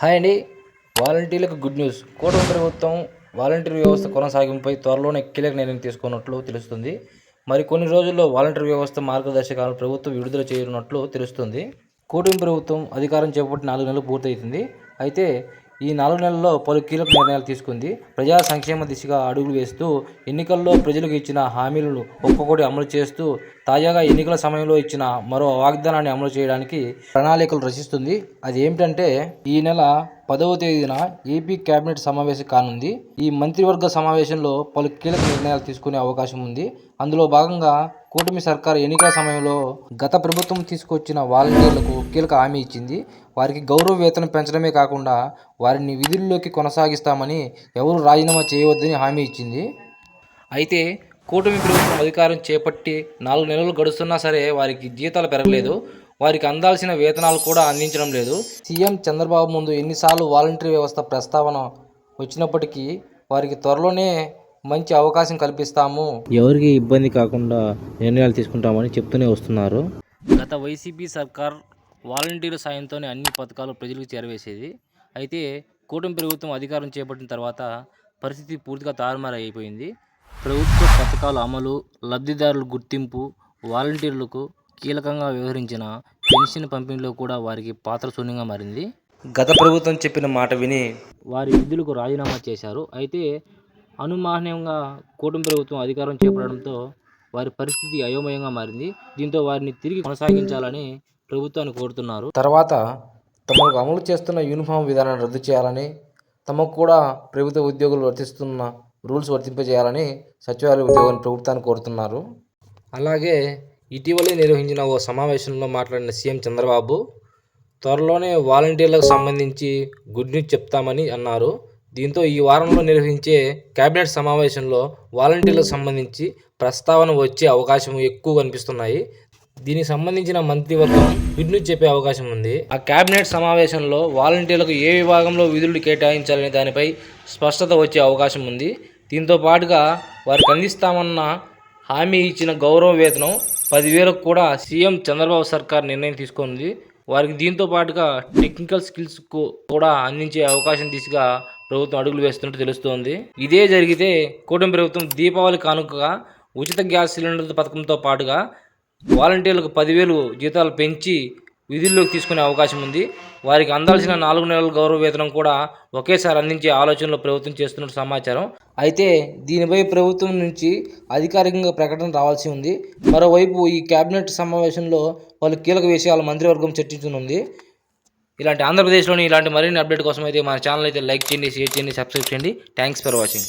Hi అండి. వాలంటీర్లకు good news. కూటమి ప్రభుత్వం వాలంటీర్ వ్యవస్థ కొనసాగింపుపై త్వరలోనే కీలక నిర్ణయం తీసుకున్నట్లు తెలుస్తుంది. మరి కొన్ని రోజుల్లో వాలంటీర్ వ్యవస్థ మార్గదర్శకాలను ప్రభుత్వం విడుదల చేయనున్నట్లు తెలుస్తుంది. కూటమి ప్రభుత్వం అధికారం చేపట్టి 4 నెలలు పూర్తవుతుంది. అయితే ఈ 4 నెలల్లో పలు కీలక నిర్ణయాలు తీసుకుంది. ప్రజా సంక్షేమ దిశగా అడుగులు వేస్తూ ఎన్నికల్లో ప్రజలకు ఇచ్చిన హామీలను ఒక్కొక్కటి అమలు చేస్తూ తాజాగా ఎన్నికల సమయంలో ఇచ్చిన మరో వాగ్దానాన్ని అమలు చేయడానికి ప్రణాళికలు రచిస్తుంది. అది ఏమిటంటే ఈ నెల 10వ తేదీన ఏపీ కేబినెట్ సమావేశం కానుంది. ఈ మంత్రివర్గ సమావేశంలో పలు కీలక నిర్ణయాలు తీసుకునే అవకాశం ఉంది. అందులో భాగంగా కూటమి సర్కార్ ఎన్నికల సమయంలో గత ప్రభుత్వం తీసుకొచ్చిన వాలంటీర్లకు కీలక హామీ ఇచ్చింది. వారికి గౌరవ వేతనం పెంచడమే కాకుండా వారిని విధుల్లోకి కొనసాగిస్తామని, ఎవరు రాజీనామా చేయవద్దని హామీ ఇచ్చింది. అయితే కూటమి ప్రభుత్వం అధికారం చేపట్టి 4 నెలలు గడుస్తున్నా సరే వారికి జీతాలు పెరగలేదు. వారికి అందాల్సిన వేతనాలు కూడా అందించడం లేదు. సీఎం చంద్రబాబు ముందు ఎన్నిసార్లు వాలంటీర్ వ్యవస్థ ప్రస్తావన వచ్చినప్పటికీ వారికి త్వరలోనే మంచి అవకాశం కల్పిస్తాము, ఎవరికి ఇబ్బంది కాకుండా నిర్ణయాలు తీసుకుంటామని చెప్తూనే వస్తున్నారు. గత వైసీపీ సర్కార్ వాలంటీర్ల సాయంతోనే అన్ని పథకాలు ప్రజలకు చేరవేసేది. అయితే కూటమి ప్రభుత్వం అధికారం చేపట్టిన తర్వాత పరిస్థితి పూర్తిగా తారుమారు అయిపోయింది. ప్రభుత్వ పథకాల అమలు, లబ్ధిదారుల గుర్తింపు, వాలంటీర్లకు కీలకంగా వ్యవహరించిన పెన్షన్ పంపిణీలో కూడా వారికి పాత్ర శూన్యంగా మారింది. గత ప్రభుత్వం చెప్పిన మాట విని వారి విధులకు రాజీనామా చేశారు. అయితే అనుమానంగా కూటమి ప్రభుత్వం అధికారం చేపట్టడంతో వారి పరిస్థితి అయోమయంగా మారింది. దీంతో వారిని తిరిగి కొనసాగించాలని ప్రభుత్వాన్ని కోరుతున్నారు. తర్వాత తమకు అమలు చేస్తున్న యూనిఫామ్ విధానాన్ని రద్దు చేయాలని, తమకు కూడా ప్రభుత్వ ఉద్యోగులు వర్తిస్తున్న రూల్స్ వర్తింపజేయాలని సచివాలయ ఉద్యోగులను ప్రభుత్వాన్ని కోరుతున్నారు. అలాగే ఇటీవలే నిర్వహించిన ఓ సమావేశంలో మాట్లాడిన సీఎం చంద్రబాబు త్వరలోనే వాలంటీర్లకు సంబంధించి గుడ్ న్యూస్ చెప్తామని అన్నారు. దీంతో ఈ వారంలో నిర్వహించే కేబినెట్ సమావేశంలో వాలంటీర్లకు సంబంధించి ప్రస్తావన వచ్చే అవకాశం ఎక్కువ కనిపిస్తున్నాయి. దీనికి సంబంధించిన మంత్రివర్గం గుడ్ న్యూస్ చెప్పే అవకాశం ఉంది. ఆ కేబినెట్ సమావేశంలో వాలంటీర్లకు ఏ విభాగంలో విధులు కేటాయించాలనే దానిపై స్పష్టత వచ్చే అవకాశం ఉంది. దీంతో పాటుగా వారికి అందిస్తామన్న హామీ ఇచ్చిన గౌరవ వేతనం 10,000కు కూడా సీఎం చంద్రబాబు సర్కార్ నిర్ణయం తీసుకుంది. వారికి దీంతో పాటుగా టెక్నికల్ స్కిల్స్ కూడా అందించే అవకాశం దిశగా ప్రభుత్వం అడుగులు వేస్తున్నట్టు తెలుస్తోంది. ఇదే జరిగితే కూటమి ప్రభుత్వం దీపావళి కానుకగా ఉచిత గ్యాస్ సిలిండర్ పథకంతో పాటుగా వాలంటీర్లకు 10,000 జీతాలు పెంచి విధుల్లోకి తీసుకునే అవకాశం ఉంది. వారికి అందాల్సిన 4 నెలల గౌరవ వేతనం కూడా ఒకేసారి అందించే ఆలోచనలో ప్రభుత్వం చేస్తున్నట్టు సమాచారం. అయితే దీనిపై ప్రభుత్వం నుంచి అధికారికంగా ప్రకటన రావాల్సి ఉంది. మరోవైపు ఈ కేబినెట్ సమావేశంలో పలు కీలక విషయాలు మంత్రివర్గం చర్చించనుంది. ఇలాంటి ఆంధ్రప్రదేశ్లోని ఇలాంటి మరిన్ని అప్డేట్ కోసం అయితే మన ఛానల్ అయితే లైక్ చేయండి, షేర్ చేయండి, సబ్స్క్రైబ్ చేయండి. Thanks for watching.